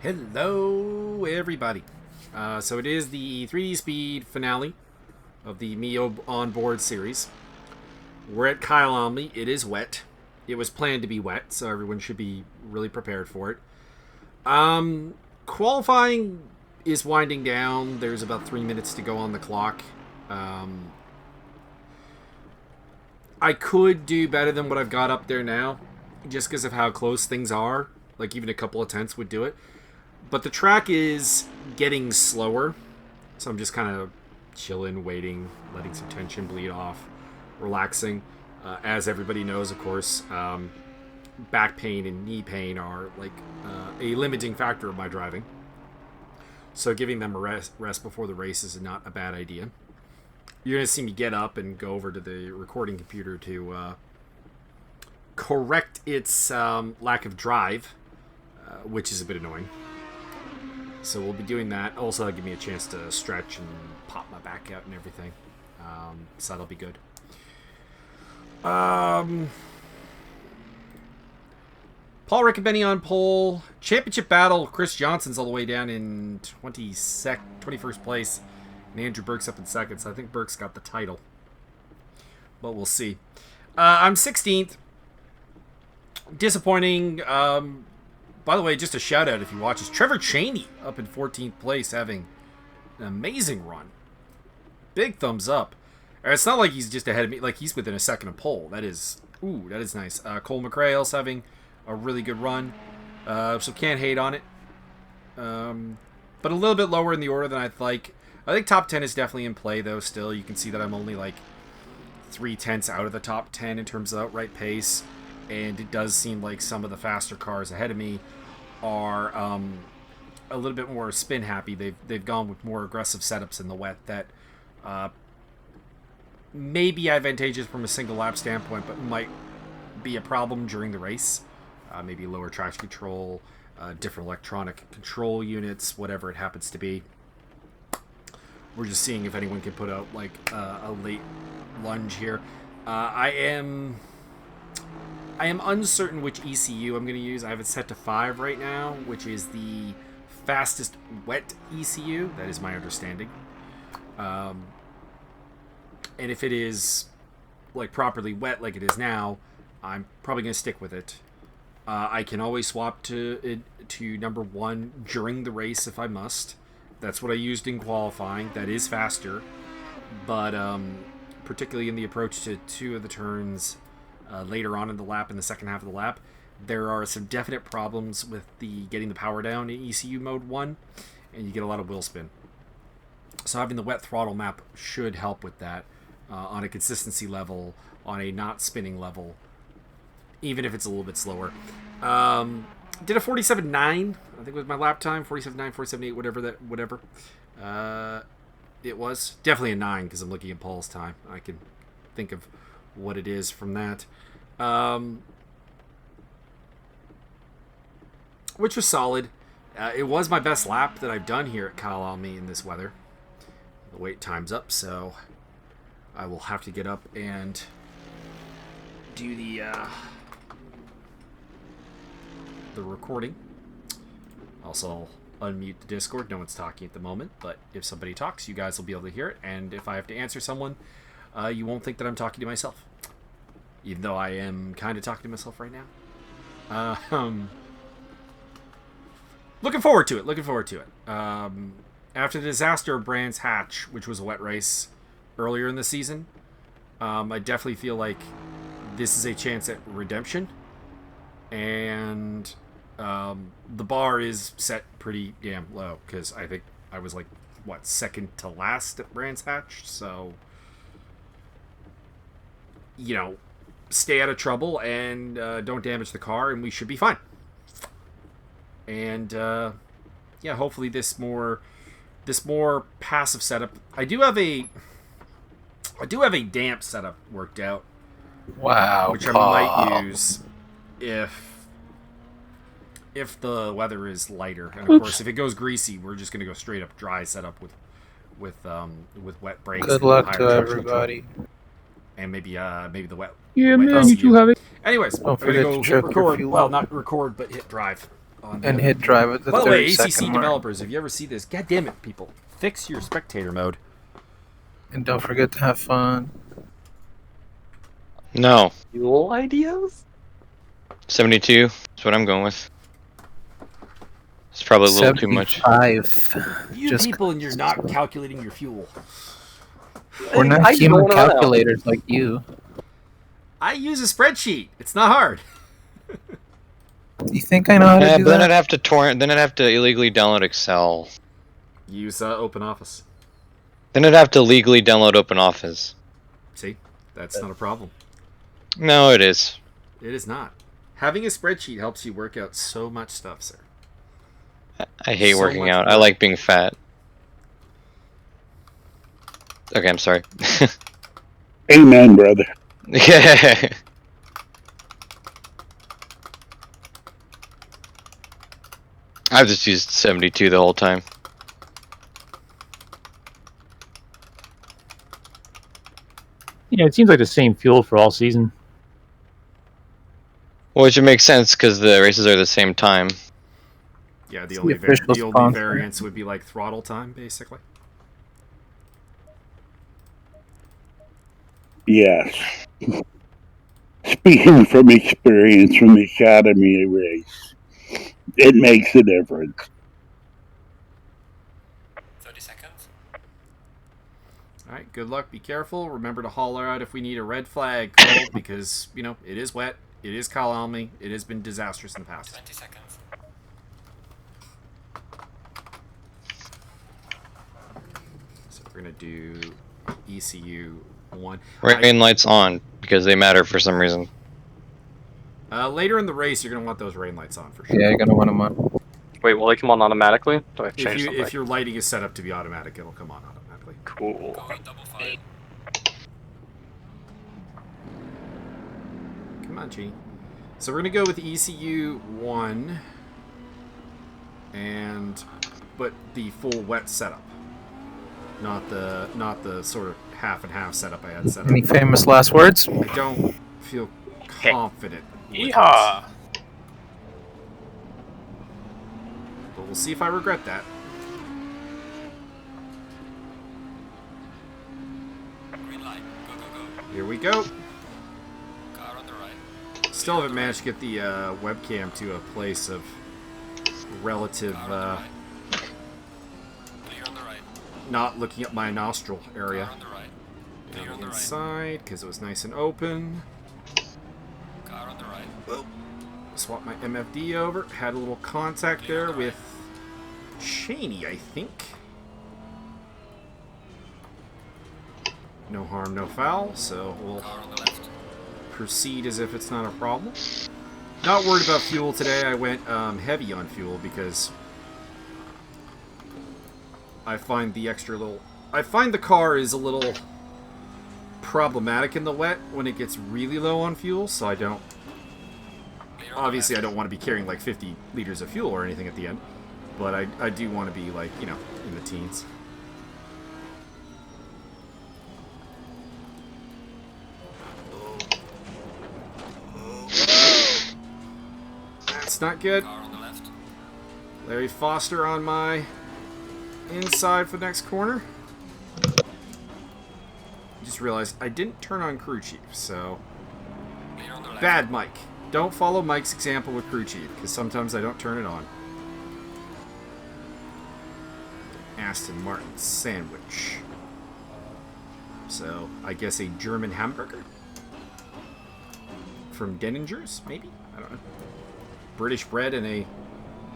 Hello, everybody. So it is the 3D Speed finale of the Mio Onboard series. We're at Kyalami. It is wet. It was planned to be wet, so everyone should be really prepared for it. Qualifying is winding down. There's about 3 minutes to go on the clock. I could do better than what I've got up there now, just because of how close things are. Like, even a couple of tenths would do it. But the track is getting slower, so I'm just kind of chilling, waiting, letting some tension bleed off, relaxing. As everybody knows, of course, back pain and knee pain are like a limiting factor of my driving. So giving them a rest before the race is not a bad idea. You're going to see me get up and go over to the recording computer to correct its lack of drive, which is a bit annoying. So we'll be doing that. Also, that'll give me a chance to stretch and pop my back out and everything. So that'll be good. Paul Riccobeni on pole. Championship battle. Chris Johnson's all the way down in 21st place. And Andrew Burke's up in second. So I think Burke's got the title. But we'll see. I'm 16th. Disappointing. By the way, just a shout out if you watch this. Trevor Chaney up in 14th place having an amazing run. Big thumbs up. It's not like he's just ahead of me. Like, he's within a second of pole. That is nice. Cole McRae also having a really good run. So can't hate on it. But a little bit lower in the order than I'd like. I think top 10 is definitely in play, though, still. You can see that I'm only like 3/10 out of the top 10 in terms of outright pace. And it does seem like some of the faster cars ahead of me are a little bit more spin happy. They've gone with more aggressive setups in the wet that may be advantageous from a single lap standpoint, but might be a problem during the race. Maybe lower traction control, different electronic control units, whatever it happens to be. We're just seeing if anyone can put out like a late lunge here. I am uncertain which ECU I'm going to use. I have it set to 5 right now, which is the fastest wet ECU. That is my understanding. And if it is like properly wet like it is now, I'm probably going to stick with it. I can always swap to number 1 during the race if I must. That's what I used in qualifying. That is faster. But particularly in the approach to 2 of the turns later on in the lap, in the second half of the lap, there are some definite problems with getting the power down in ECU mode 1, and you get a lot of wheel spin. So having the wet throttle map should help with that on a consistency level, on a not spinning level, even if it's a little bit slower. Did a 47.9, I think was my lap time, 47.9, 47.8, whatever. It was definitely a 9 because I'm looking at Paul's time. I can think of what it is from that. Which was solid. It was my best lap that I've done here at Kyalami in this weather. The wait time's up, so I will have to get up and do the recording. Also, I'll unmute the Discord. No one's talking at the moment, but if somebody talks, you guys will be able to hear it. And if I have to answer someone, you won't think that I'm talking to myself, even though I am kind of talking to myself right now. Looking forward to it. After the disaster of Brands Hatch, which was a wet race earlier in the season, I definitely feel like this is a chance at redemption. And the bar is set pretty damn low, because I think I was like, second to last at Brands Hatch, so stay out of trouble and don't damage the car, and we should be fine. And hopefully this more passive setup. I do have a damp setup worked out. Wow, which I might use if the weather is lighter, and of course if it goes greasy, we're just gonna go straight up dry setup with wet brakes. Good luck to everybody. Control. And maybe the wet. Yeah, wet man, you two have it. Anyways, Don't I'm gonna forget go to hit check your record. fuel. Well, not record, but hit drive on the And other hit drive at the By the way, 30-second ACC mark. developers, if you ever see this, god damn it, people, fix your spectator mode. And don't forget to have fun. No. Fuel ideas? 72 is what I'm going with. It's probably a little too much. 75. You Just people and you're not calculating your fuel. we're not How you human going on now? calculators like you. I use a spreadsheet. It's not hard. You think I know how to Yeah, do but then that? I'd have to torrent. Then I'd have to illegally download Excel. Use OpenOffice. Then I'd have to legally download OpenOffice. See? That's not a problem. No, it is. It is not. Having a spreadsheet helps you work out so much stuff, sir. I hate So working much out. work. I like being fat. Okay, I'm sorry. Amen, brother. Yeah. I've just used 72 the whole time. Yeah, it seems like the same fuel for all season. Which it makes sense because the races are the same time. Yeah, It's the the only, official the only sponsor. variance would be like throttle time, basically. Yes. Speaking from experience from the Academy race, it makes a difference. 30 seconds. Alright, good luck, be careful. Remember to holler out if we need a red flag called because, you know, it is wet, it is Kyalami, it has been disastrous in the past. 20 seconds. So we're going to do ECU 1. Rain lights on because they matter for some reason. Later in the race, you're going to want those rain lights on for sure. Yeah, you're gonna want them on. Wait, will they come on automatically? Do I have to change something? If your lighting is set up to be automatic, it'll come on automatically. Cool. Going double fire. Come on, Genie. So we're gonna go with ECU 1, but the full wet setup, not the sort of half and half setup I had set up. Any famous last words? I don't feel confident. with it. Yeehaw! But we'll see if I regret that. Green light. Go, go, go. Here we go. Car on the right. Still haven't managed to get the webcam to a place of relative, Car on the right. Clear on the right. not looking at my nostril area. Car on the right. Clear Down on the the right. inside, because it was nice and open. Car on the right. Swap my MFD over. Had a little contact there with Cheney, I think. No harm, no foul, so we'll Car on the left. proceed as if it's not a problem. Not worried about fuel today. I went heavy on fuel because I find the car is a little problematic in the wet when it gets really low on fuel, so I don't. Clear on the Obviously, I left. don't want to be carrying like 50 liters of fuel or anything at the end, but I do want to be like, you know, in the teens. That's not good. Car on the left. Larry Foster on my inside for the next corner. Just realized I didn't turn on crew chief, so Clear on the left. bad Mike. Don't follow Mike's example with crew chief, because sometimes I don't turn it on. Aston Martin sandwich. So, I guess a German hamburger? From Denninger's, maybe? I don't know. British bread and a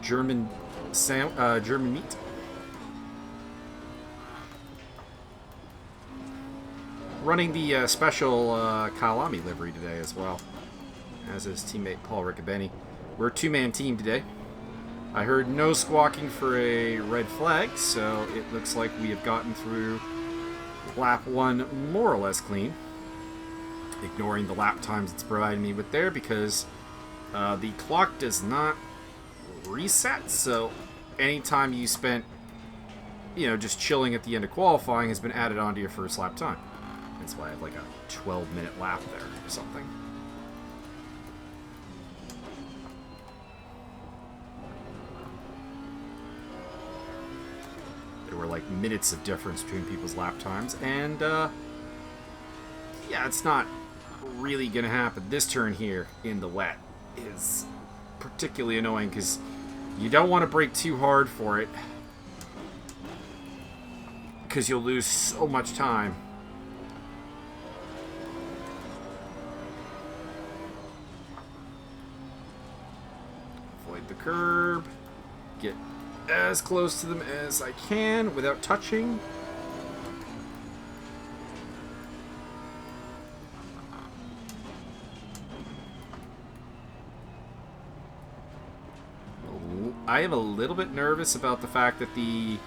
German German meat. Running the special Kyalami livery today as well, as his teammate Paul Riccobeni. We're a two-man team today. I heard no squawking for a red flag, so it looks like we have gotten through lap 1 more or less clean. Ignoring the lap times it's providing me with there because the clock does not reset, so anytime you spent, you know, just chilling at the end of qualifying has been added onto your first lap time. That's why I have like a 12-minute lap there or something. were like minutes of difference between people's lap times, and yeah, it's not really gonna happen. This turn here in the wet is particularly annoying because you don't want to brake too hard for it because you'll lose so much time. Avoid the curb. Get as close to them as I can without touching. I am a little bit nervous about the fact that the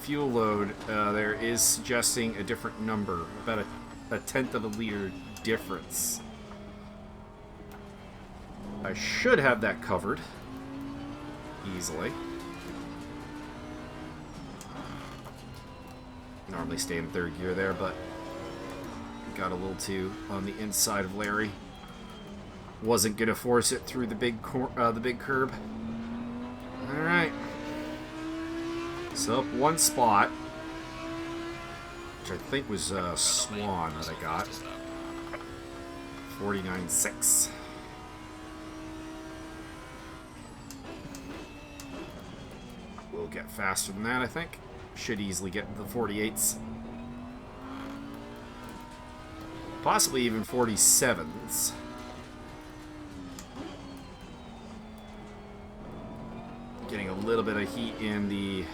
fuel load there is suggesting a different number, about a tenth of a liter difference. I should have that covered easily. Normally stay in third gear there, but got a little too on the inside of Larry. Wasn't gonna force it through the big curb. All right. So up one spot, which I think was Swan that I got. 49.6. We'll get faster than that, I think. Should easily get into the 48s. Possibly even 47s. Getting a little bit of heat in the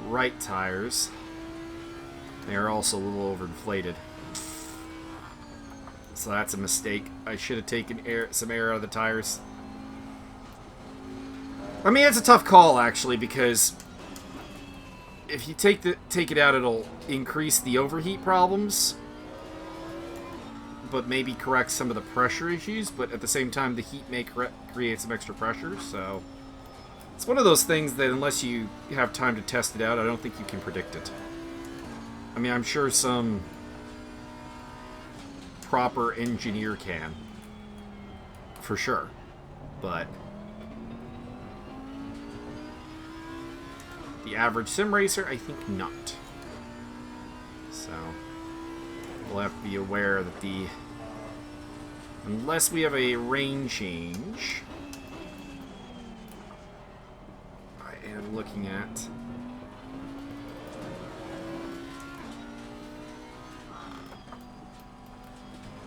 right tires. They are also a little overinflated. So that's a mistake. I should have taken some air out of the tires. I mean, it's a tough call, actually, because if you take it out, it'll increase the overheat problems, but maybe correct some of the pressure issues, but at the same time, the heat may create some extra pressure, so it's one of those things that unless you have time to test it out, I don't think you can predict it. I mean, I'm sure some proper engineer can, for sure, but the average sim racer, I think not. So we'll have to be aware that unless we have a rain change, I am looking at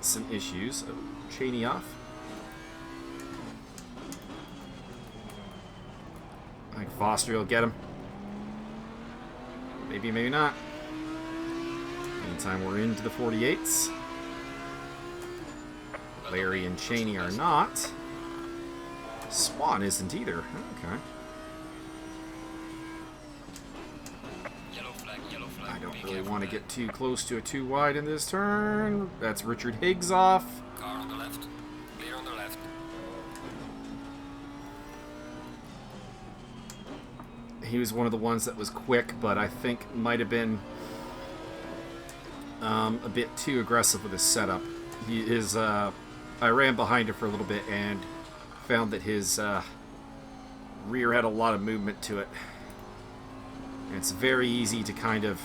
some issues. Oh, Cheney off. I think Foster will get him. Maybe, maybe not. Meantime, we're into the 48s. Larry and Cheney are not. Swan isn't either. Okay. Yellow flag, I don't be really careful want to there. get too close to a too wide in this turn. That's Richard Higgs off. Car on the left. Clear on the left. He was one of the ones that was quick, but I think might have been a bit too aggressive with his setup. I ran behind him for a little bit and found that his rear had a lot of movement to it. And it's very easy to kind of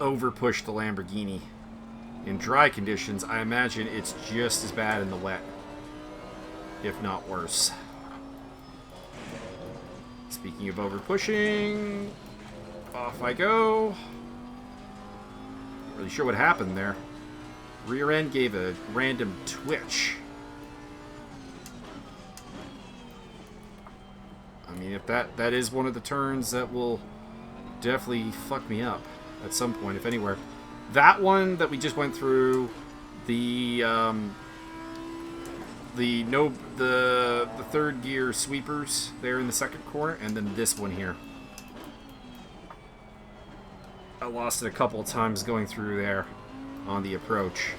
over-push the Lamborghini. In dry conditions, I imagine it's just as bad in the wet, if not worse. Speaking of over-pushing, off I go. Not really sure what happened there. Rear end gave a random twitch. I mean, if that is one of the turns that will definitely fuck me up at some point, if anywhere. That one that we just went through, the third gear sweepers there in the second corner, and then this one here. I lost it a couple of times going through there on the approach.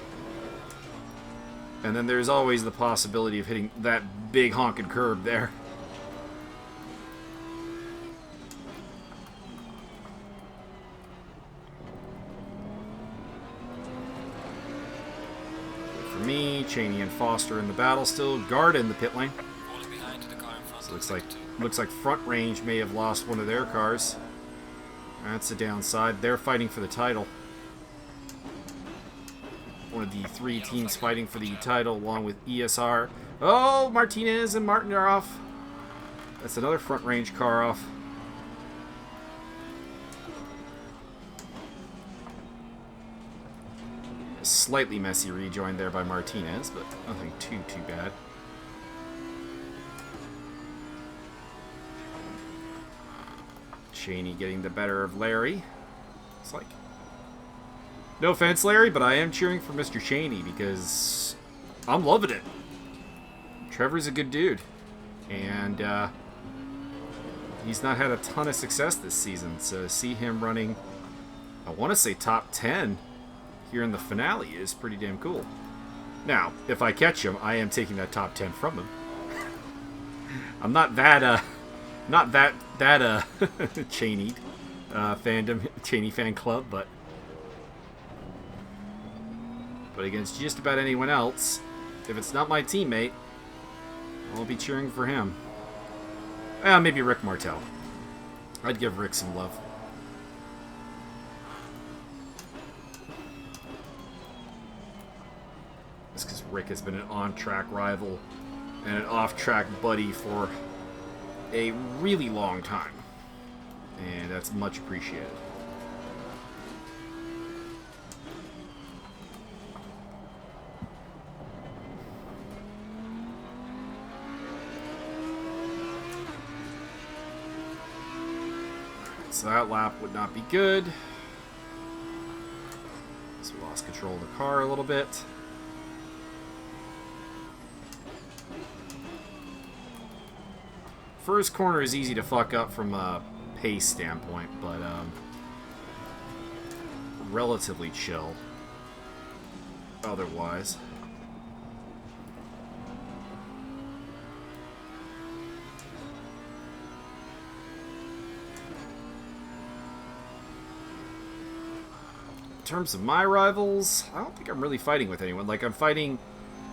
And then there's always the possibility of hitting that big honking curb there. For me. Cheney and Foster in the battle still. Guard in the pit lane. Falling behind the car in front. So looks like Front Range may have lost one of their cars. That's a downside. They're fighting for the title. One of the 3 teams fighting for the title, along with ESR. Oh, Martinez and Martin are off. That's another Front Range car off. A slightly messy rejoin there by Martinez, but nothing too bad. Cheney getting the better of Larry. It's like, no offense, Larry, but I am cheering for Mr. Cheney because I'm loving it. Trevor's a good dude, and he's not had a ton of success this season. So to see him running, I want to say top 10 here in the finale is pretty damn cool. Now, if I catch him, I am taking that top 10 from him. I'm not that Cheney fandom, Cheney fan club, but against just about anyone else, if it's not my teammate, I'll be cheering for him. Maybe Rick Martel. I'd give Rick some love. Just because Rick has been an on-track rival and an off-track buddy for a really long time. And that's much appreciated. So that lap would not be good. So we lost control of the car a little bit. First corner is easy to fuck up from a pace standpoint, but relatively chill otherwise. In terms of my rivals, I don't think I'm really fighting with anyone. Like I'm fighting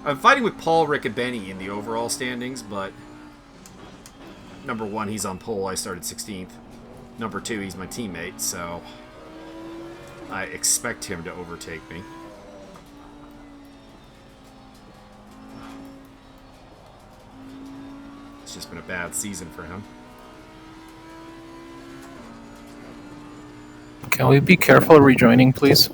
with Paul, Rick, and Benny in the overall standings, but number 1, he's on pole. I started 16th. Number 2, he's my teammate, so I expect him to overtake me. It's just been a bad season for him. Can we be careful rejoining, please?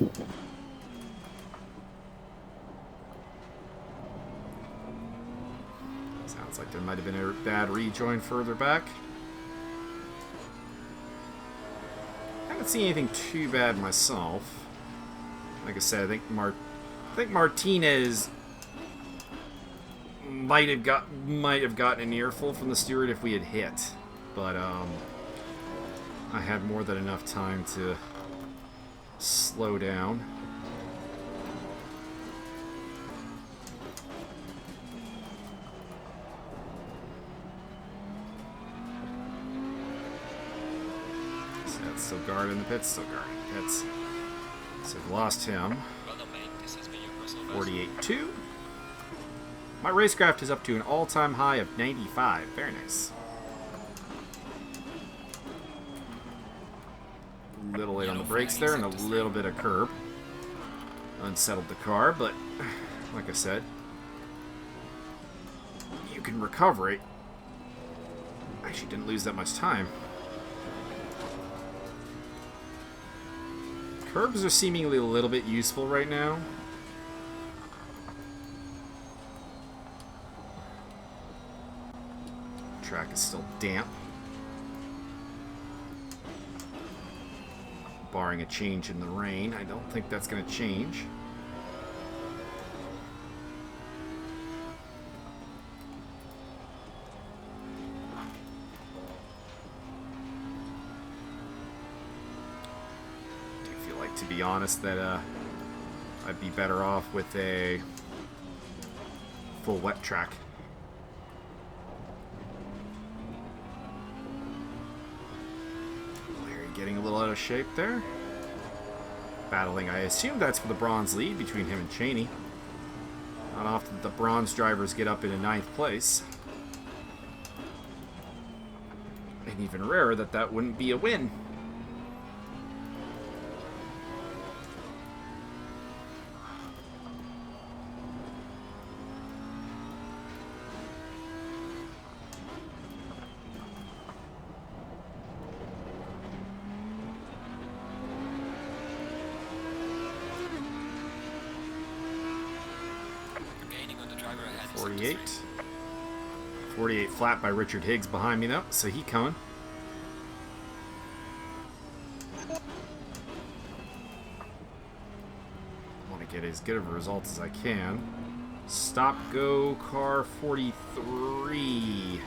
Sounds like there might have been a bad rejoin further back. I haven't seen anything too bad myself. Like I said, I think Martinez might have gotten an earful from the steward if we had hit, but I had more than enough time to slow down. So that's still guard in the pits, still guard in the pits. So we've lost him. Well done, mate. This has been your personal best. 48-2. My racecraft is up to an all-time high of 95. Very nice. A little late on the brakes there and a little bit of curb. Unsettled the car, but like I said, you can recover it. Actually didn't lose that much time. Curbs are seemingly a little bit useful right now. Track is still damp. Barring a change in the rain, I don't think that's going to change. I do feel like, to be honest, that I'd be better off with a full wet track. Getting a little out of shape there. Battling, I assume that's for the bronze lead between him and Cheney. Not often the bronze drivers get up into 9th place. And even rarer that that wouldn't be a win. Gaining on the driver ahead. 48. 48 flat by Richard Higgs behind me though, so he coming. Want to get as good of a result as I can. Stop go car 43.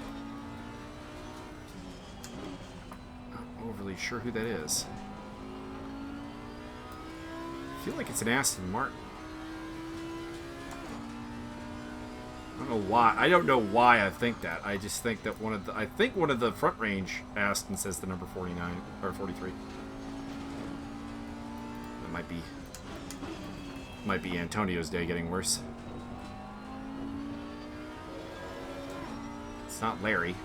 Not overly sure who that is. I feel like it's an Aston Martin. I don't know why I think that. I just think that one of the front range Aston says the number 49 or 43. That might be Antonio's day getting worse. It's not Larry.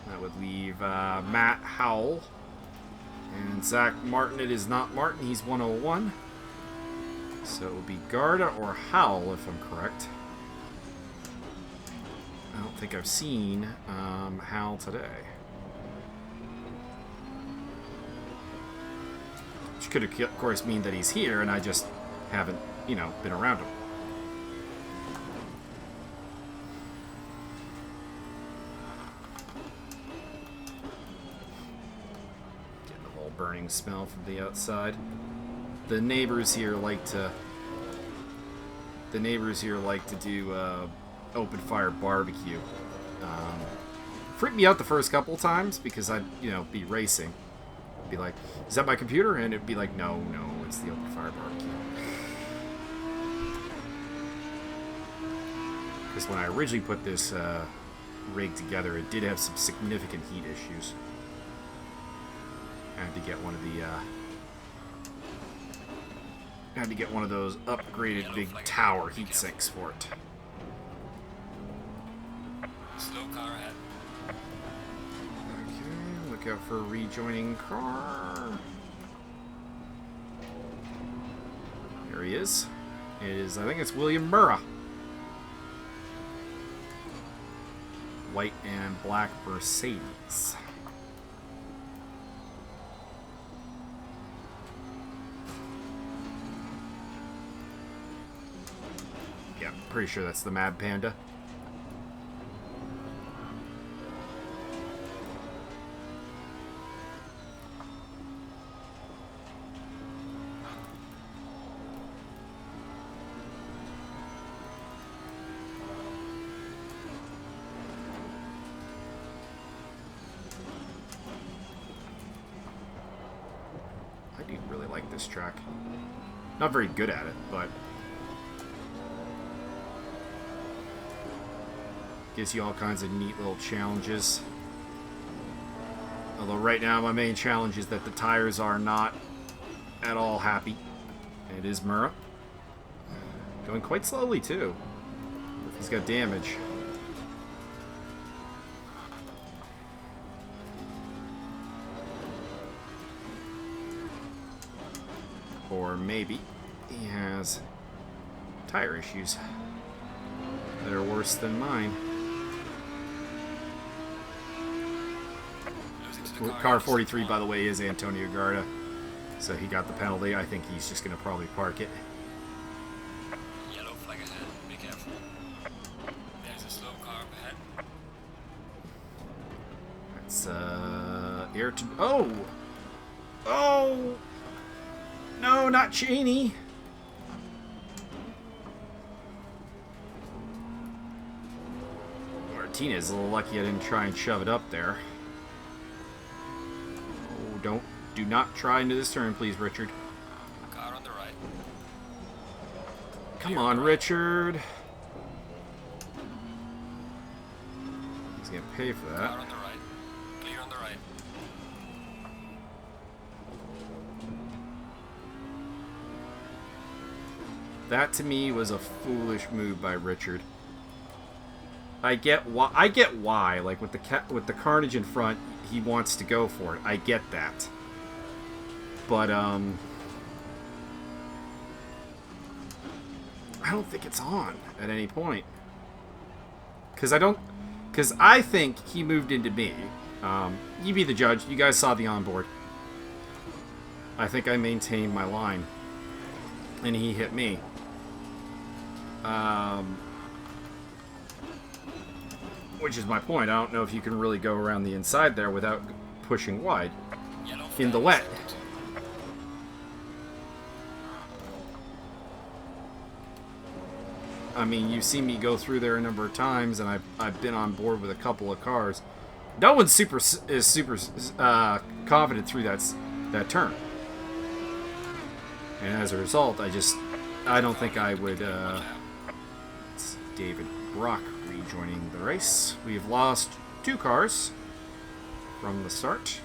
That would leave Matt Howell and Zach Martin. It is not Martin. He's 101. So it will be Garda or Howell, if I'm correct. I don't think I've seen Howell today. Which could, of course, mean that he's here, and I just haven't, been around him. Getting the whole burning smell from the outside. The neighbors here like to do open fire barbecue. Freaked me out the first couple of times because I'd be racing, be like, "Is that my computer?" And it'd be like, "No, it's the open fire barbecue." Because when I originally put this rig together, it did have some significant heat issues. I had to get one of those upgraded big tower heat sinks for it. Slow car ahead. Okay, look out for a rejoining car. There he is. I think it's William Burra. White and black Mercedes. Pretty sure that's the Mad Panda. I do really like this track. Not very good at it, but gives you all kinds of neat little challenges. Although right now my main challenge is that the tires are not at all happy. It is Murrah. Going quite slowly too. If he's got damage. Or maybe he has tire issues that are worse than mine. Car 43, by the way, is Antonio Garda, so he got the penalty. I think he's just going to probably park it. Yellow flag ahead. Be careful. There's a slow car up ahead. That's Ayrton. Oh! No, not Cheney. Martinez is a little lucky I didn't try and shove it up there. Do not try into this turn, please, Richard. Car on the right. Come on, Richard. He's gonna pay for that. Car on the right. Clear on the right. That to me was a foolish move by Richard. I get why. Like with the Carnage in front, he wants to go for it. I get that. But I don't think it's on at any point. Because I think he moved into me. You be the judge. You guys saw the onboard. I think I maintained my line. And he hit me. Which is my point. I don't know if you can really go around the inside there without pushing wide. In the wet. I mean, you've seen me go through there a number of times, and I've been on board with a couple of cars. No one's super confident through that turn, and as a result, I don't think I would. It's David Brock rejoining the race. We've lost 2 cars from the start.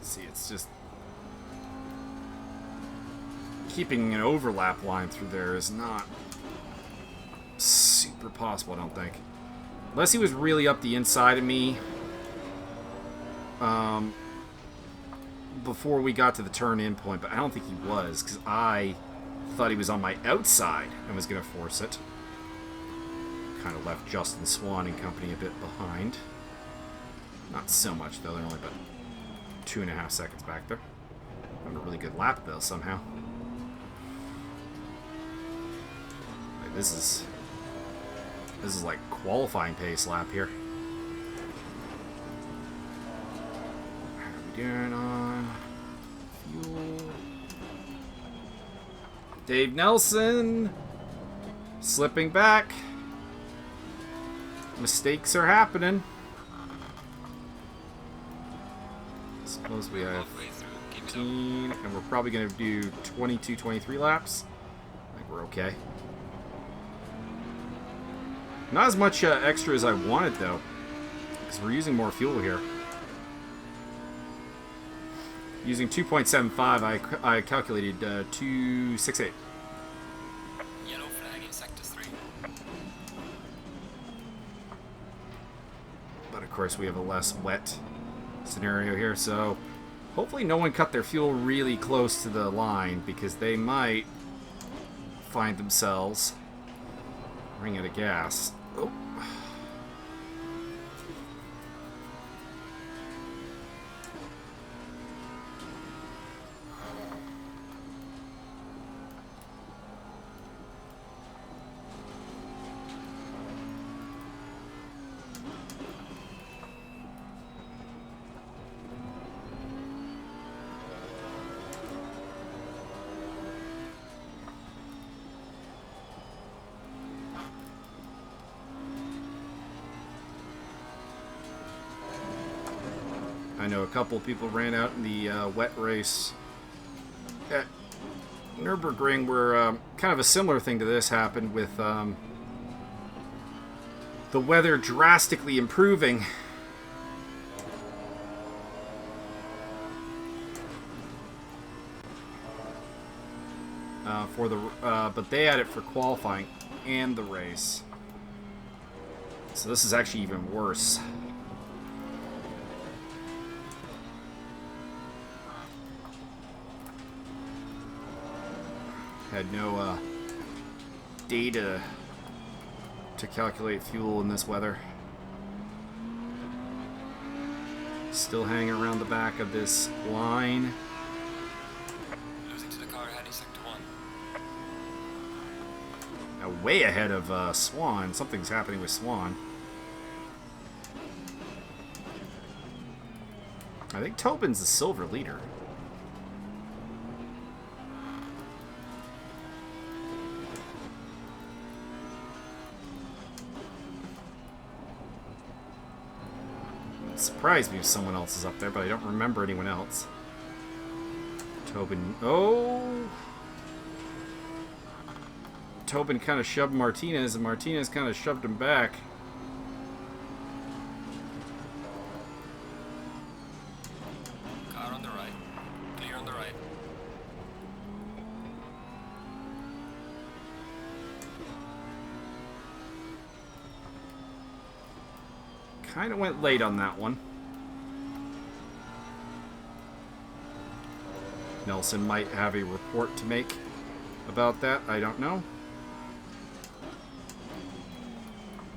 See, it's just keeping an overlap line through there is not super possible, I don't think. Unless he was really up the inside of me before we got to the turn-in point, but I don't think he was, because I thought he was on my outside and was going to force it. Kind of left Justin Swan and company a bit behind. Not so much, though. They're only about 2.5 seconds back there. Having a really good lap, though, somehow. Like, this is like qualifying pace lap here. How are we doing on fuel? Dave Nelson slipping back. Mistakes are happening. Suppose we have 15, and we're probably going to do 22, 23 laps. I think we're okay. Not as much extra as I wanted, though, because we're using more fuel here. Using 2.75, I calculated 268. Yellow flag in sector 3. But of course, we have a less wet scenario here, so hopefully no one cut their fuel really close to the line, because they might find themselves running out of gas. Oh. I know a couple of people ran out in the wet race at Nürburgring where kind of a similar thing to this happened with the weather drastically improving. But they had it for qualifying and the race. So this is actually even worse. Had no data to calculate fuel in this weather. Still hanging around the back of this line. Losing to the car ahead in sector 1. Now way ahead of Swan. Something's happening with Swan. I think Tobin's the silver leader. surprise me if someone else is up there, but I don't remember anyone else. Tobin. Oh! Tobin kind of shoved Martinez, and Martinez kind of shoved him back. Car on the right. Clear on the right. Kind of went late on that one. Nelson might have a report to make about that. I don't know.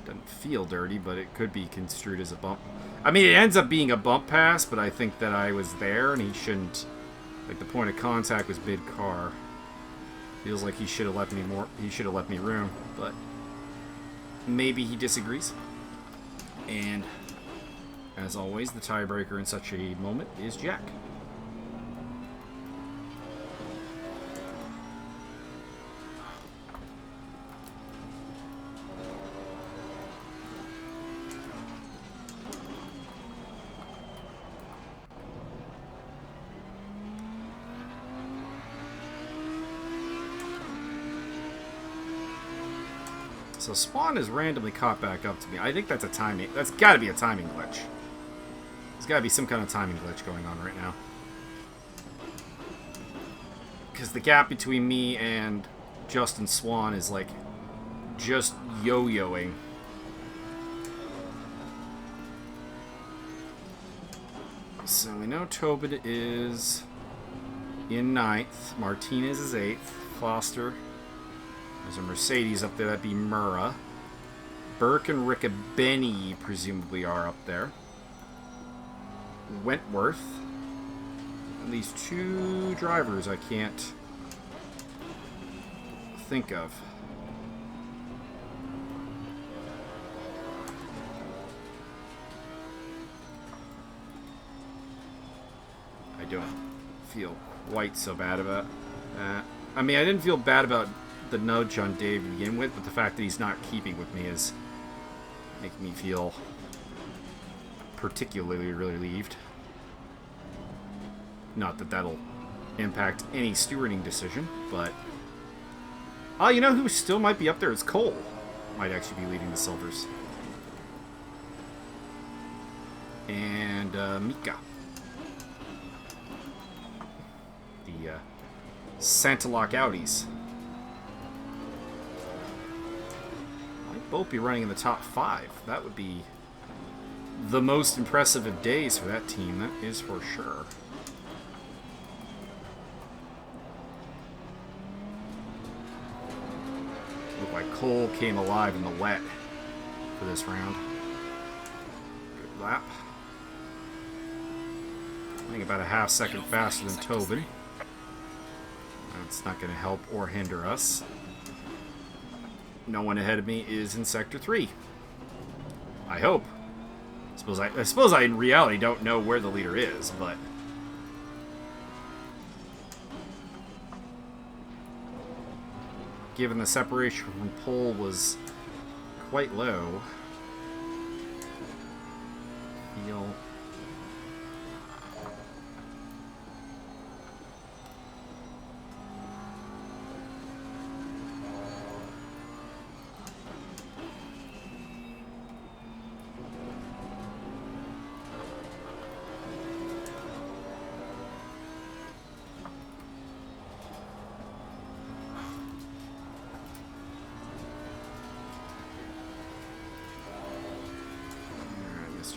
Doesn't feel dirty, but it could be construed as a bump. I mean, it ends up being a bump pass, but I think that I was there and he shouldn't. Like, the point of contact was mid-car. Feels like he should have left me more. He should have left me room, but maybe he disagrees. And as always, the tiebreaker in such a moment is Jack. So Spawn has randomly caught back up to me. I think that's a timing. That's got to be a timing glitch. There's got to be some kind of timing glitch going on right now. Because the gap between me and Justin Swan is like just yo-yoing. So we know Tobin is in 9th. Martinez is 8th. Foster. There's a Mercedes up there. That'd be Murrah. Burke and Riccabeni presumably are up there. Wentworth. And these two drivers I can't think of. I don't feel quite so bad about that. I mean, I didn't feel bad about the nudge on Dave to begin with, but the fact that he's not keeping with me is making me feel particularly relieved. Not that that'll impact any stewarding decision, but oh, you know who still might be up there? It's Cole. Might actually be leading the Silvers. And Mika. The Santa Lock Audis. Both be running in the top 5. That would be the most impressive of days for that team, that is for sure. Looked like Cole came alive in the wet for this round. Good lap. I think about a half second faster than Tobin. That's not going to help or hinder us. No one ahead of me is in Sector 3. I hope. I suppose I in reality don't know where the leader is, but given the separation from pole was quite low, feel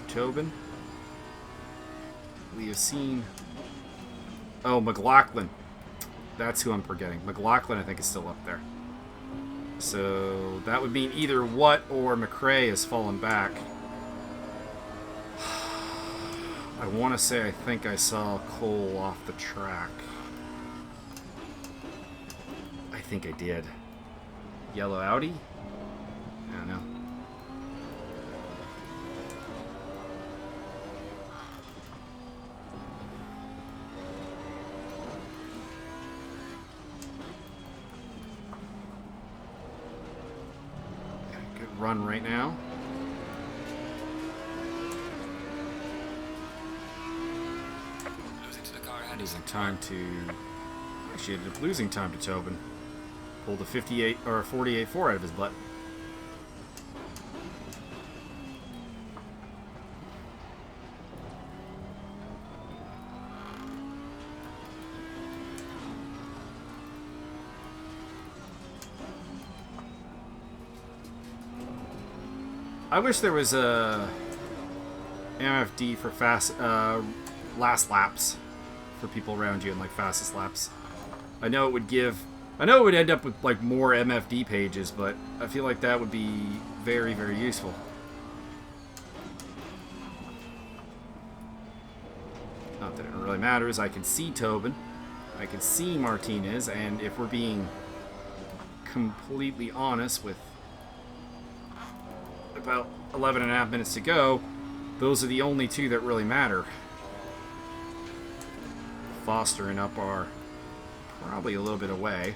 Tobin. We have seen... Oh, McLaughlin. That's who I'm forgetting. McLaughlin, I think, is still up there. So that would mean either Watt or McRae has fallen back. I want to say I think I saw Cole off the track. I think I did. Yellow Audi? I don't know. Run right now. That is in time to... Actually, ended up losing time to Tobin. Pulled a 58 or a 48.4 out of his butt. I wish there was a MFD for fast last laps for people around you and like fastest laps. I know it would end up with like more MFD pages, but I feel like that would be very, very useful. Not that it really matters. I can see Tobin, I can see Martinez, and if we're being completely honest, with about 11 and a half minutes to go, those are the only two that really matter. Foster and Up are probably a little bit away.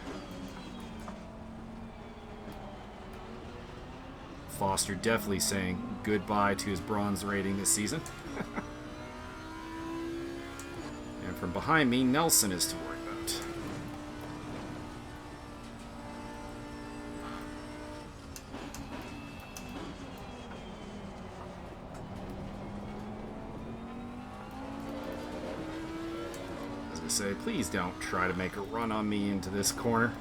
Foster definitely saying goodbye to his bronze rating this season. And from behind me, Nelson is to worry about. Say, please don't try to make a run on me into this corner.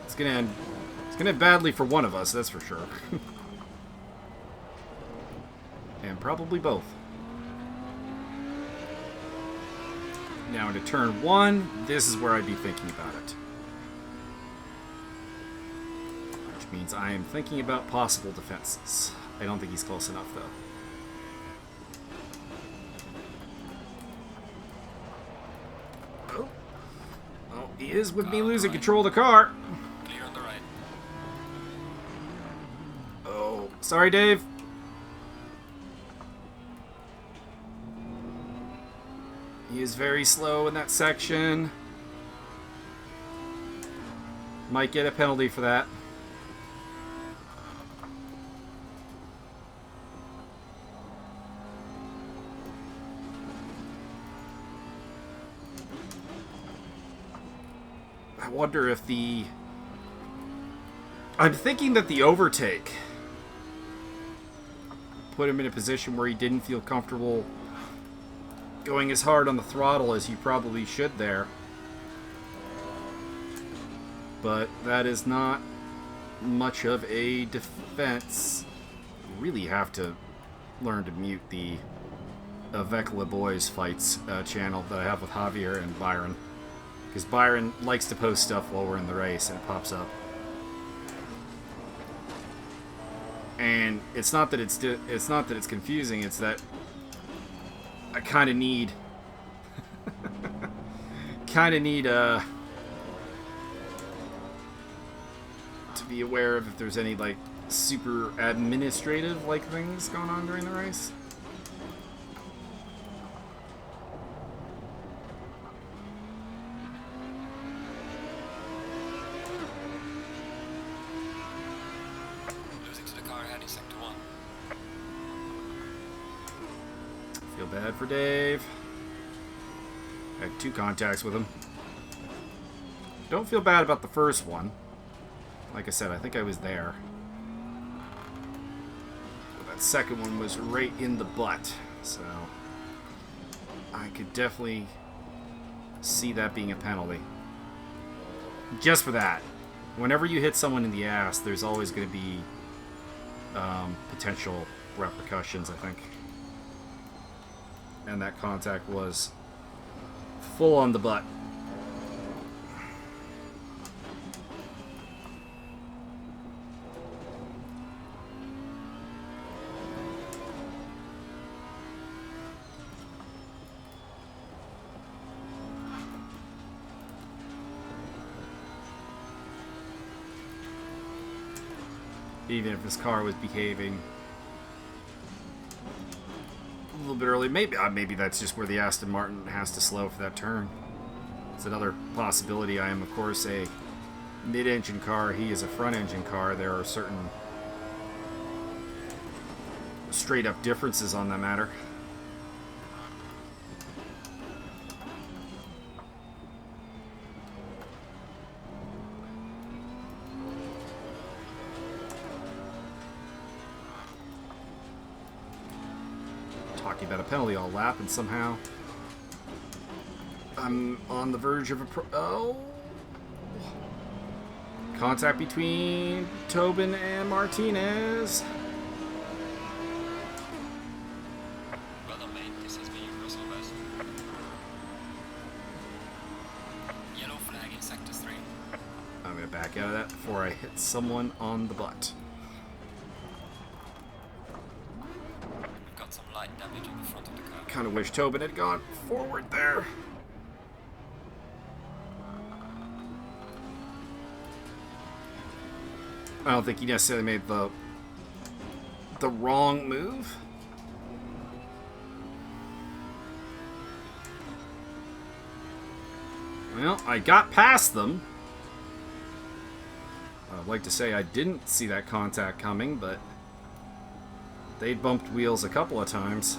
It's gonna end badly for one of us, that's for sure. And probably both. Now into turn 1, this is where I'd be thinking about it. Which means I am thinking about possible defenses. I don't think he's close enough though. He is with me losing control of the car. Clear on the right. Oh, sorry, Dave. He is very slow in that section. Might get a penalty for that. I wonder if the... I'm thinking that the overtake put him in a position where he didn't feel comfortable going as hard on the throttle as he probably should there. But that is not much of a defense. You really have to learn to mute the Vekla Boys fights channel that I have with Javier and Byron. Because Byron likes to post stuff while we're in the race and it pops up. And it's not that it's confusing, it's that I kind of need to be aware of if there's any like super administrative like things going on during the race. Losing to the car heading sector 1. Feel bad for Dave. I had 2 contacts with him. Don't feel bad about the first one. Like I said, I think I was there. But that second one was right in the butt. So I could definitely see that being a penalty. Just for that. Whenever you hit someone in the ass, there's always going to be potential repercussions, I think. And that contact was full on the butt. Even if his car was behaving a little bit early, maybe that's just where the Aston Martin has to slow for that turn. It's another possibility. I am, of course, a mid-engine car. He is a front-engine car. There are certain straight-up differences on that matter. talking about a penalty all lap, and somehow I'm on the verge of a contact between Tobin and Martinez. Well done, mate. This has been your personal best. Yellow flag in sector 3. I'm going to back out of that before I hit someone on the butt. We've got some light damage in the front of the car. Kind of wish Tobin had gone forward there. I don't think he necessarily made the wrong move. Well, I got past them. I'd like to say I didn't see that contact coming, but they bumped wheels a couple of times.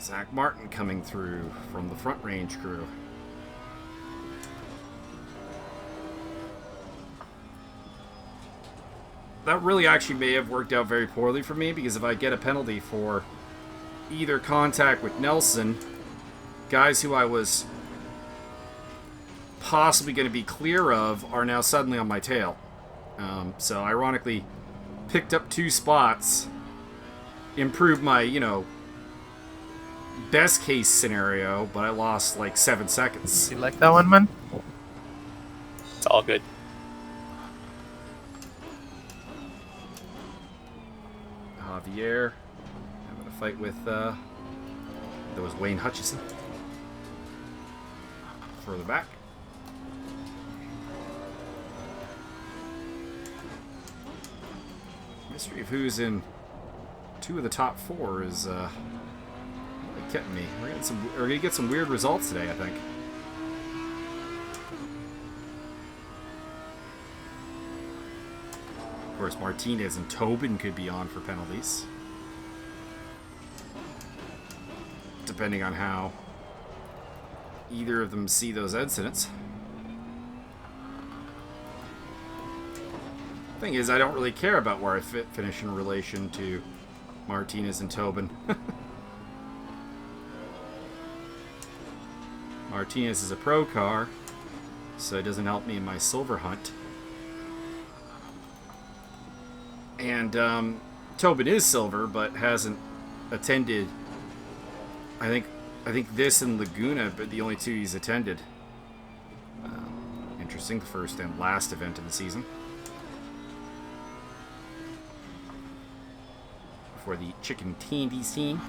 Zach Martin coming through from the front range crew. That really actually may have worked out very poorly for me, because if I get a penalty for either contact with Nelson, guys who I was possibly going to be clear of are now suddenly on my tail. So ironically, picked up 2 spots, improved my, best case scenario, but I lost like 7 seconds. You like that one, man? It's all good. Javier. I'm going to fight with, there was Wayne Hutchison. Further back. Mystery of who's in 2 of the top 4 is, really kept me. We're going to get some weird results today, I think. Of course, Martinez and Tobin could be on for penalties, depending on how either of them see those incidents. Thing is, I don't really care about where I finish in relation to Martinez and Tobin. Martinez is a pro car, so it doesn't help me in my silver hunt. And Tobin is silver, but hasn't attended. I think this and Laguna, but the only 2 he's attended. Interesting, the first and last event of the season. For the chicken candy scene.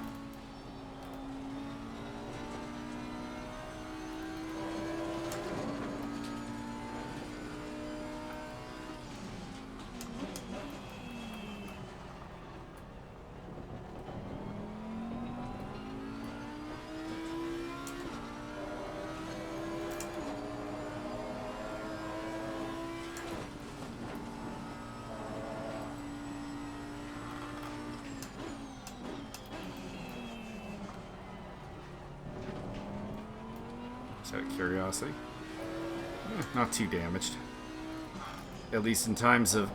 Out of curiosity. Not too damaged. At least in times of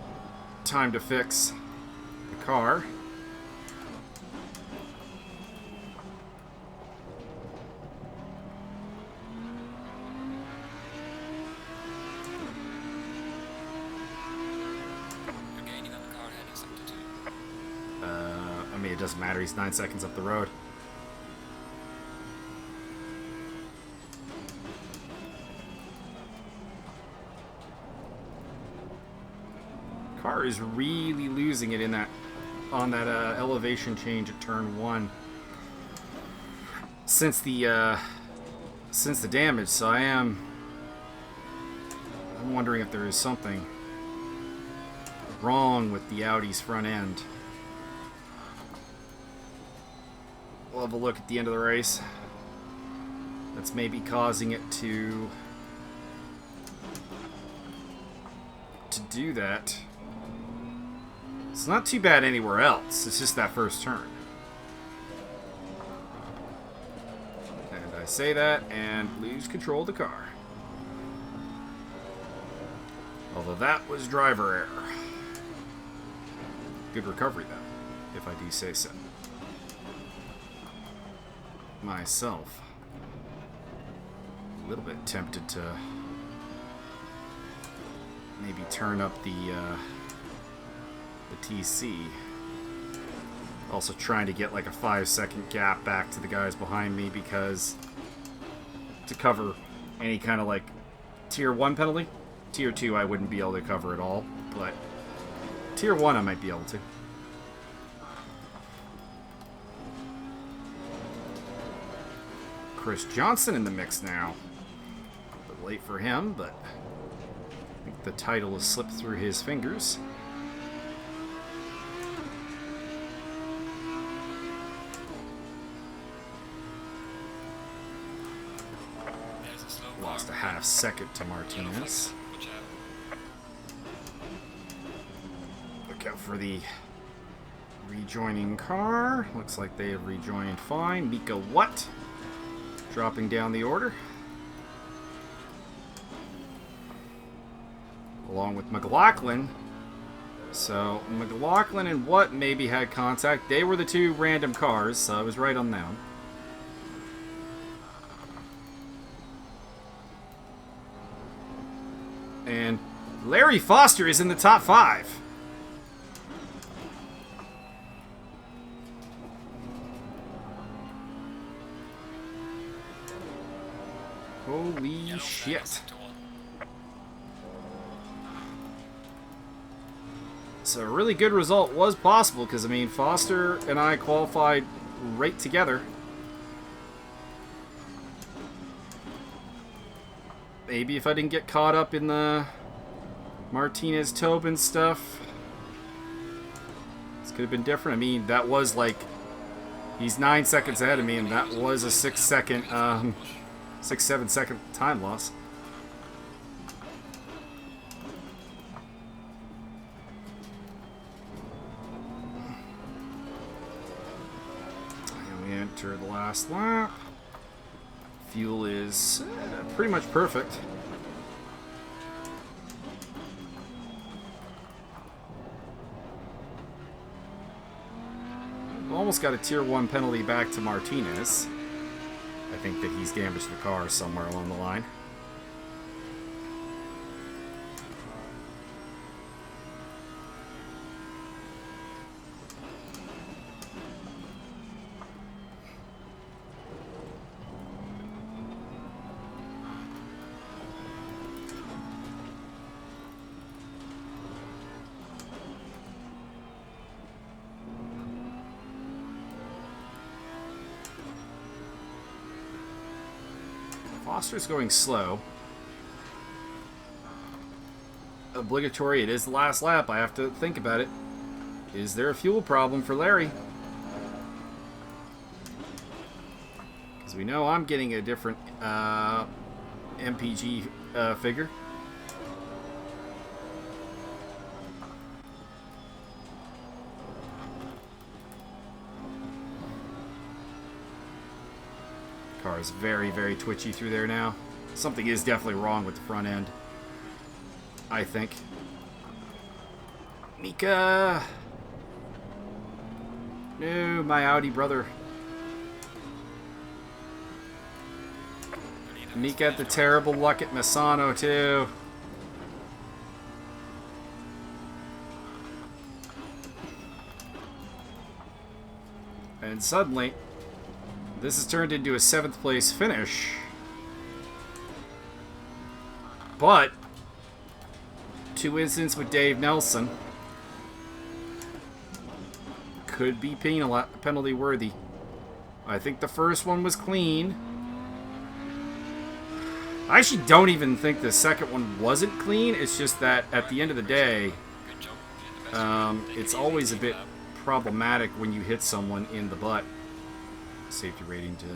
time to fix the car. You're gaining on the car heading sector 2. I mean, it doesn't matter. He's 9 seconds up the road. Car is really losing it in that on that elevation change at turn 1 since the damage. So I'm wondering if there is something wrong with the Audi's front end. We'll have a look at the end of the race. That's maybe causing it to do that. It's not too bad anywhere else. It's just that first turn. And I say that and lose control of the car. Although that was driver error. Good recovery, though, if I do say so. Myself, a little bit tempted to maybe turn up the TC. Also trying to get like a 5-second gap back to the guys behind me, because to cover any kind of like tier 1 penalty, tier 2 I wouldn't be able to cover at all, but tier 1 I might be able to. Chris Johnson in the mix now. A bit late for him, but I think the title has slipped through his fingers. There's a slow Lost a car. half second to Yellow Martinez. flag. Watch out. Look out for the rejoining car. Looks like they have rejoined fine. Mika what? Dropping down the order. Along with McLaughlin. So McLaughlin and Watt maybe had contact. They were the two random cars, so I was right on them. And Larry Foster is in the top 5. Holy Yellow flag shit. on sector 1. So a really good result was possible, because, I mean, Foster and I qualified right together. Maybe if I didn't get caught up in the Martinez-Tobin stuff, this could have been different. I mean, that was like, he's 9 seconds ahead of me, and that was a 6-second, 6-7 second time loss. And we enter the last lap. Fuel is pretty much perfect. Almost got a tier 1 penalty back to Martinez. I think that he's damaged the car somewhere along the line. Foster's going slow. Obligatory, it is the last lap. I have to think about it. Is there a fuel problem for Larry? Because we know I'm getting a different MPG figure. Car is very, very twitchy through there now. Something is definitely wrong with the front end, I think. Mika! No, my Audi brother. Mika had the terrible luck at Misano, too. And suddenly, this has turned into a 7th place finish. But 2 incidents with Dave Nelson could be penalty worthy. I think the first one was clean. I actually don't even think the second one wasn't clean. It's just that at the end of the day, Good job. Getting the best of it. it's always a bit problematic when you hit someone in the butt. Safety rating to...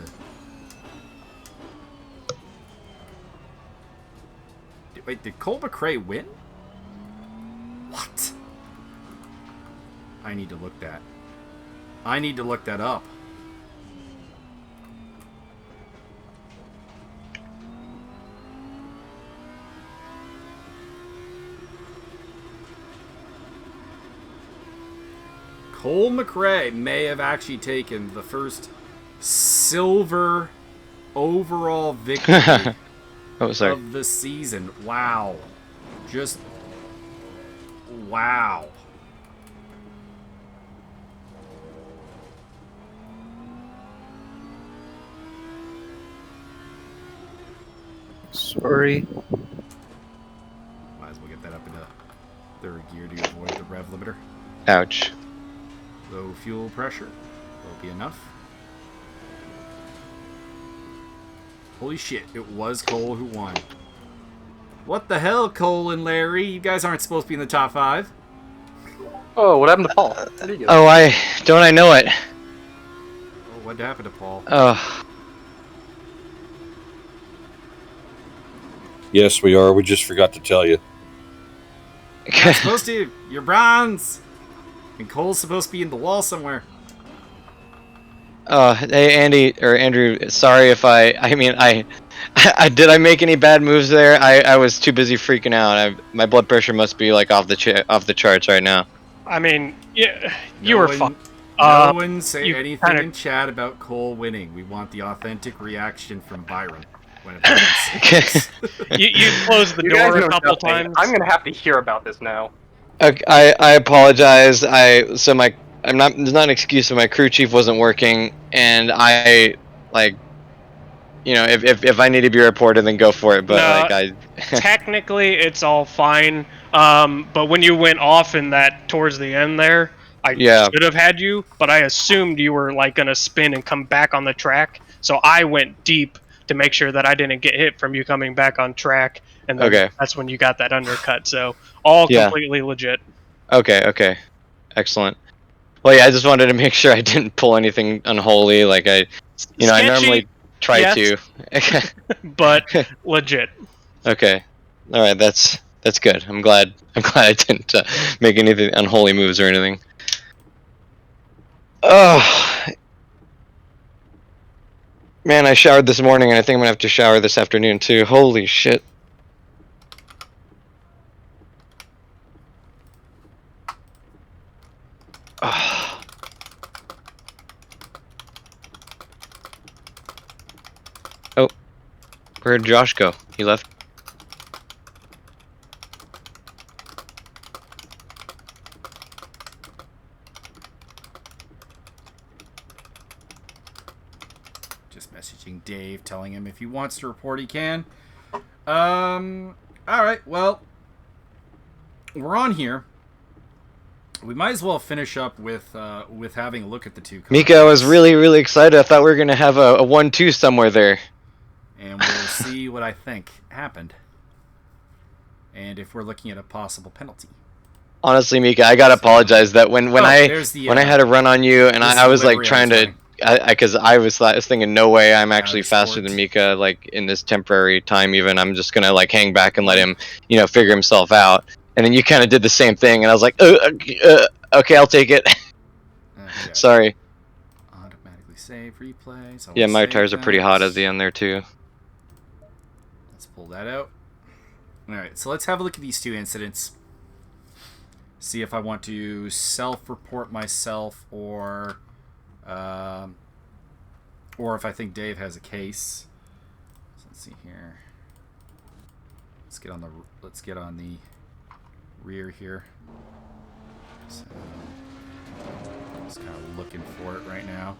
Wait, did Cole McRae win? What? I need to look that. I need to look that up. Cole McRae may have actually taken the first silver overall victory Oh, sorry. of the season. Wow. Just wow. Sorry. Might as well get that up into third gear to avoid the rev limiter. Ouch. Low fuel pressure will be enough. Holy shit, it was Cole who won. What the hell, Cole and Larry? You guys aren't supposed to be in the top 5. Oh, what happened to Paul? Where'd he go? Oh, I know it. Oh, what happened to Paul? Oh. Yes, we are. We just forgot to tell you. You're not supposed to. You're bronze. And Cole's supposed to be in the wall somewhere. Hey Andy or Andrew, sorry if I did I make any bad moves there? I was too busy freaking out. My blood pressure must be like off the charts right now. I mean, yeah, you No were one- fine. No one say you anything kinda- in chat about Cole winning. We want the authentic reaction from Byron when it happens. You closed the You guys door know a couple nothing. times. I'm gonna have to hear about this now. I apologize. There's not an excuse, but my crew chief wasn't working, and if I need to be reported, then go for it. But No, technically, it's all fine. But when you went off in that towards the end there, I Yeah. should have had you, but I assumed you were like gonna spin and come back on the track. So I went deep to make sure that I didn't get hit from you coming back on track, and then Okay. that's when you got that undercut. So all Yeah. completely legit. Okay, excellent. Well, yeah, I just wanted to make sure I didn't pull anything unholy. Like I Sketchy, normally try yes. to. But legit. Okay, all right, that's good. I'm glad I didn't make anything unholy moves or anything. Oh, man, I showered this morning, and I think I'm gonna have to shower this afternoon too. Holy shit. Oh. Oh, where'd Josh go? He left. Just messaging Dave, telling him if he wants to report, he can. Alright, well, we're on here. We might as well finish up with having a look at the two cars. Mika, I was really excited. I thought we were gonna have a 1-2 somewhere there. And we'll see what I think happened. And if we're looking at a possible penalty. Honestly, Mika, I gotta apologize that when I had a run on you and I was like trying to, because I was thinking no way I'm actually faster than Mika, like in this temporary time even. I'm just gonna like hang back and let him, figure himself out. And then you kind of did the same thing, and I was like, okay, I'll take it. Okay. Sorry. Automatically save replay. So Yeah, we'll my save tires are pretty hot that. at the end there too. Let's pull that out. Alright, so let's have a look at these two incidents. See if I want to self-report myself or if I think Dave has a case. So let's see here. Let's get on the rear here. So just kind of looking for it right now.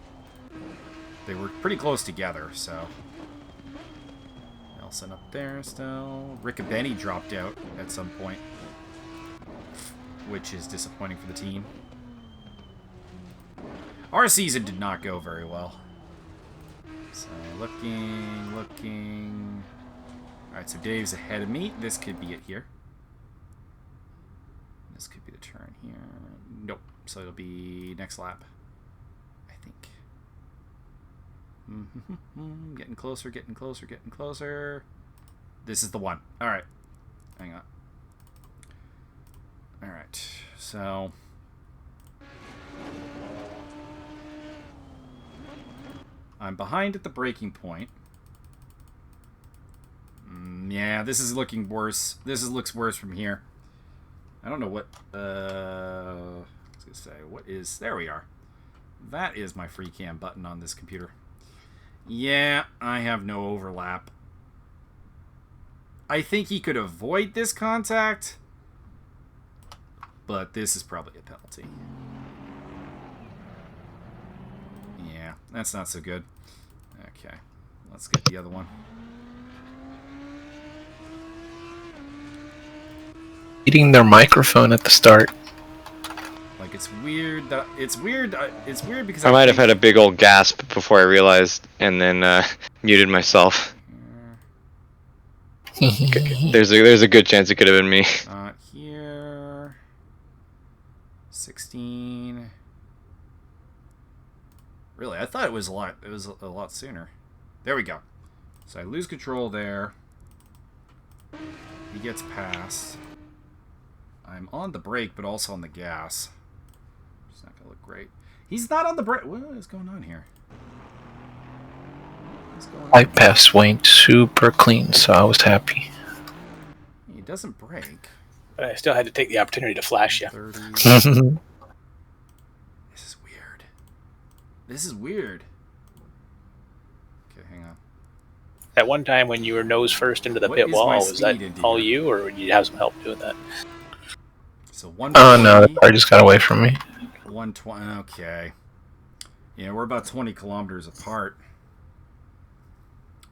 They were pretty close together, so Nelson up there still. Riccobeni dropped out at some point, which is disappointing for the team. Our season did not go very well. So looking. Alright, so Dave's ahead of me. This could be it here. This could be the turn here. Nope. So it'll be next lap, I think. Getting closer. This is the one. Alright. Hang on. Alright. So I'm behind at the braking point. Yeah, this is looking worse. Looks worse from here. I don't know what. Let's going to say, what is... There we are. That is my free cam button on this computer. Yeah, I have no overlap. I think he could avoid this contact, but this is probably a penalty. Yeah, that's not so good. Okay, let's get the other one. Eating their microphone at the start. Like, it's weird that it's weird because I might have had a big old gasp before I realized, and then muted myself. There's a good chance it could have been me. Not here. 16. Really, I thought it was a lot. It was a lot sooner. There we go. So I lose control there. He gets past. I'm on the brake, but also on the gas. It's not gonna look great. He's not on the brake. What is going on here? What's going on? I passed Wayne super clean, so I was happy. He doesn't brake. But I still had to take the opportunity to flash you. 30. This is weird. This is weird. Okay, hang on. That one time when you were nose first into the What pit is wall, my was that speed, India? all you, or did you have some help doing that? So 120. Oh no, the car just got away from me. 120. Okay. Yeah, we're about 20 kilometers apart.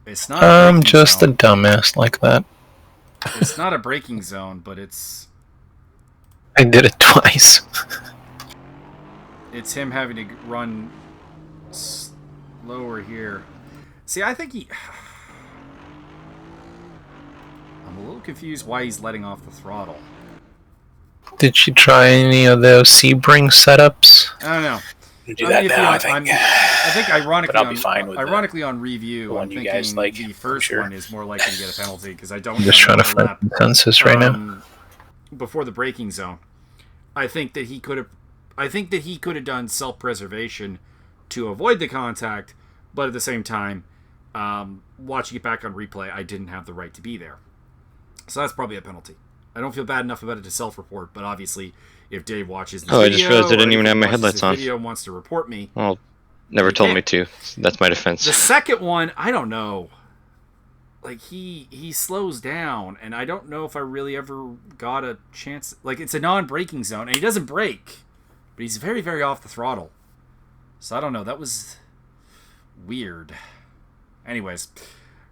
It's not. I'm just a dumbass like that. It's not a braking zone, but it's I did it twice. it's him having to run slower here. See, I think he. I'm a little confused why he's letting off the throttle. Did you try any of those Sebring setups? I don't know. You do that now, I think ironically, But I'll be fine with ironically on review, the one I'm you thinking guys like, the first sure. one is more likely to get a penalty because I don't. I'm just have trying to find overlap, consensus right now. Before the braking zone, I think that he could have. I think that he could have done self-preservation to avoid the contact, but at the same time, watching it back on replay, I didn't have the right to be there. So that's probably a penalty. I don't feel bad enough about it to self-report, but obviously, if Dave watches this video, I just realized I didn't even have my headlights on. Video and wants to report me. Well, never told me to. That's my defense. The second one, I don't know. Like, he slows down, and I don't know if I really ever got a chance. Like, it's a non-braking zone, and he doesn't brake, but he's very, very off the throttle. So I don't know. That was weird. Anyways,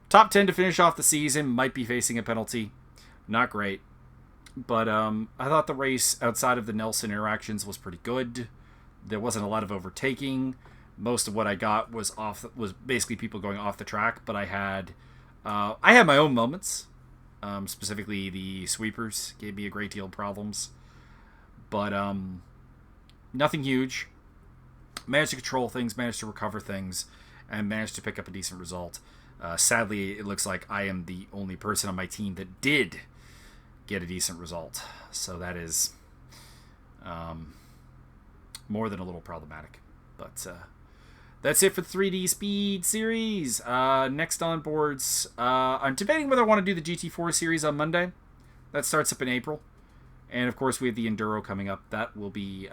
top 10 to finish off the season. Might be facing a penalty. Not great. But I thought the race outside of the Nelson interactions was pretty good. There wasn't a lot of overtaking. Most of what I got was basically people going off the track. But I had my own moments. Specifically, the sweepers gave me a great deal of problems. But nothing huge. Managed to control things, managed to recover things, and managed to pick up a decent result. Sadly, it looks like I am the only person on my team that did get a decent result. So that is more than a little problematic. But that's it for the 3D Speed Series. Next on boards, I'm debating whether I want to do the GT4 Series on Monday. That starts up in April. And of course, we have the Enduro coming up. That will be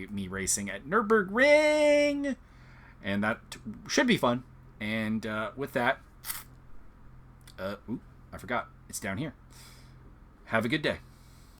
me racing at Nürburgring, and that should be fun. And with that, I forgot. It's down here. Have a good day.